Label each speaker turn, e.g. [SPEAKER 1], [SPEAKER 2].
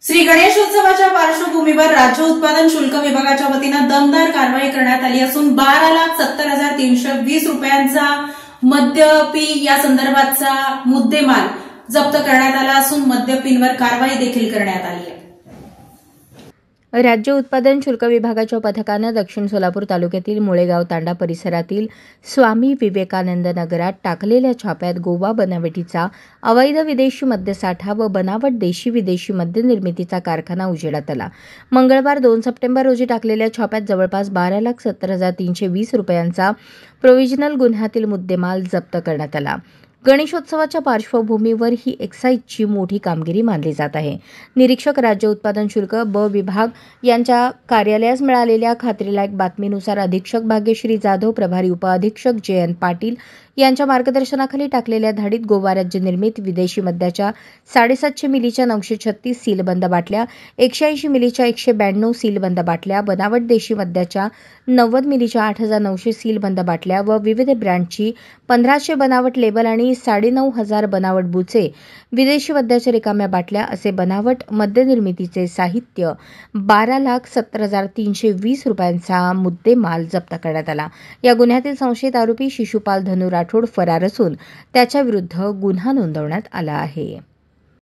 [SPEAKER 1] श्री गणेशोत्सवाच्या पार्श्वभूमीवर राज्य उत्पादन शुल्क विभागाच्या वतीनं दमदार कारवाई करण्यात आली असून 12,70,320 रुपयांचा मद्यपी या संदर्भाचा मुद्देमाल जप्त करण्यात आला असून मद्यपींवर कारवाई देखील करण्यात आली आहे।
[SPEAKER 2] राज्य उत्पादन शुल्क विभागाच्या पथकानं दक्षिण सोलापूर तालुक्यातील मुळेगाव तांडा परिसरातील स्वामी विवेकानंद नगरात टाकलेल्या छाप्यात गोवा बनावटीचा अवैध विदेशी मद्यसाठा व बनावट देशी विदेशी मद्य निर्मितीचा कारखाना उजेडात आला। मंगळवार 2 सप्टेंबर रोजी टाकलेल्या छाप्यात जवळपास 12,70,320 रुपयांचा प्रोव्हिजनल गुन्ह्यातील मुद्देमाल जप्त करण्यात आला। गणेशोत्सवाच्या पार्श्वभूमीवर ही एक्साईजची मोठी कामगिरी मानली जात आहे। निरीक्षक राज्य उत्पादन शुल्क ब विभाग यांच्या कार्यालयास मिळालेल्या खात्रीलायक बातमीनुसार अधीक्षक भाग्यश्री जाधव, प्रभारी उपअधीक्षक जयंत पाटील यांच्या मार्गदर्शनाखाली टाकलेल्या धाडीत गोवा राज्य निर्मित विदेशी मद्याच्या 750 मिलीच्या 936 सीलबंद बाटल्या, 180 मिलीच्या 192 सीलबंद बाटल्या, बनावट देशी मद्याच्या 90 मिलीच्या 8,900 सीलबंद बाटल्या व विविध ब्रँडची 1500 बनावट लेबल आणि 9,500 बनावट बुचे, विदेशी मद्याच्या रिकाम्या बाटल्या असे बनावट मद्य निर्मितीचे साहित्य 12,70,320 रुपयांचा मुद्देमाल जप्त करण्यात आला। या गुन्ह्यातील संशयित आरोपी शिशुपाल धनु राठोड फरार असून त्याच्याविरुद्ध गुन्हा नोंदवण्यात आला आहे।